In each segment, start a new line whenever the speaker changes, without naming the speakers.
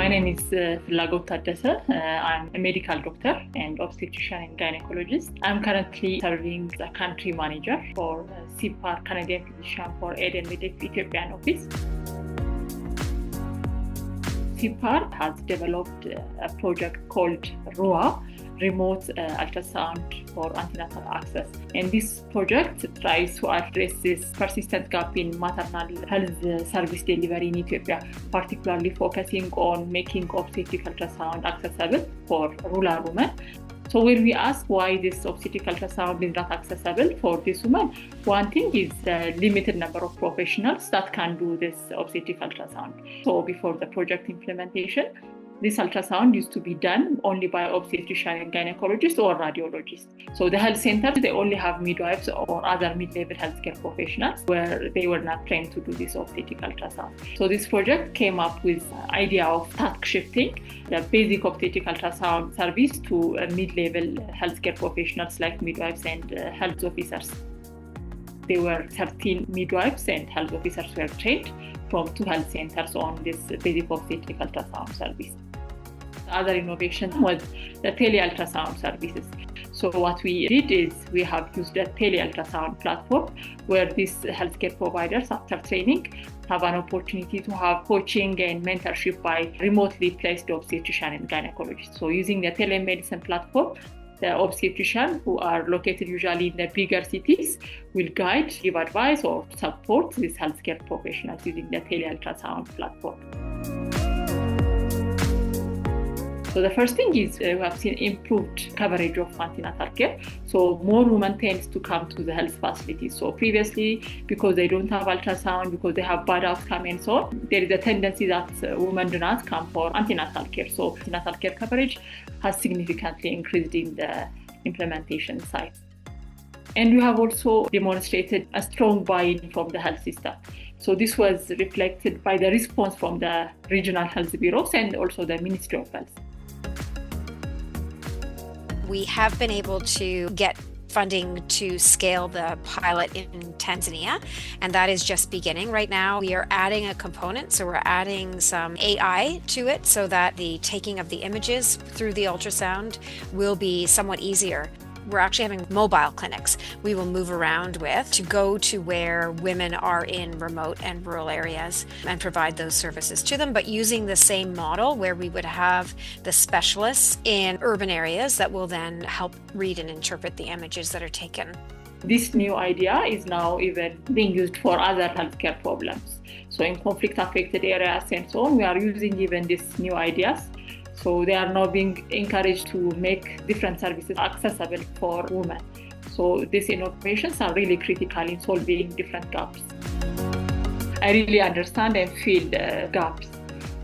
My name is Feladgot Taddese. I'm a medical doctor and obstetrician and gynecologist. I'm currently serving as a country manager for CPAR Canadian Physician for Aid and Vedette Ethiopian office. CPAR has developed a project called RUA, Remote Ultrasound for Antenatal Access. And this project tries to address this persistent gap in maternal health service delivery in Ethiopia, particularly focusing on making obstetric ultrasound accessible for rural women. So when we ask why this obstetric ultrasound is not accessible for this woman, one thing is the limited number of professionals that can do this obstetric ultrasound. So before the project implementation, this ultrasound used to be done only by obstetrician and gynecologist or radiologist. So the health centers, they only have midwives or other mid-level healthcare professionals where they were not trained to do this obstetric ultrasound. So this project came up with the idea of task shifting the basic obstetric ultrasound service to mid-level healthcare professionals like midwives and health officers. There were 13 midwives and health officers who were trained from 2 health centers on this basic obstetric ultrasound service. The other innovation was the tele-ultrasound services. So what we did is we have used a tele-ultrasound platform where these healthcare providers, after training, have an opportunity to have coaching and mentorship by remotely placed obstetrician and gynecologist. So using the telemedicine platform, the obstetricians who are located usually in the bigger cities will guide, give advice, or support these healthcare professionals using the tele-ultrasound platform. So the first thing is we have seen improved coverage of antenatal care. So more women tend to come to the health facilities. So previously, because they don't have ultrasound, because they have bad outcome and so on, there is a tendency that women do not come for antenatal care. So antenatal care coverage has significantly increased in the implementation site. And we have also demonstrated a strong buy-in from the health system. So this was reflected by the response from the regional health bureaus and also the Ministry of Health.
We have been able to get funding to scale the pilot in Tanzania, and that is just beginning right now. We are adding a component, so we're adding some AI to it so that the taking of the images through the ultrasound will be somewhat easier. We're actually having mobile clinics we will move around with to go to where women are in remote and rural areas and provide those services to them, but using the same model where we would have the specialists in urban areas that will then help read and interpret the images that are taken.
This new idea is now even being used for other healthcare problems. So in conflict-affected areas and so on, we are using even these new ideas. So they are now being encouraged to make different services accessible for women. So these innovations are really critical in solving different gaps. I really understand and feel the gaps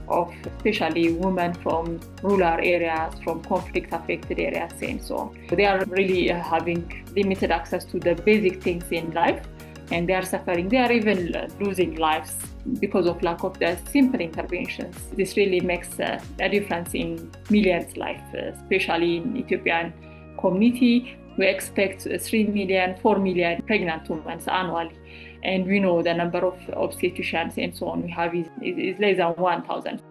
of especially women from rural areas, from conflict-affected areas and so on. They are really having limited access to the basic things in life, and they are suffering. They are even losing lives because of lack of the simple interventions. This really makes a difference in millions' lives, especially in Ethiopian community. We expect 3 million, 4 million pregnant women annually. And we know the number of obstetricians and so on we have is less than 1,000.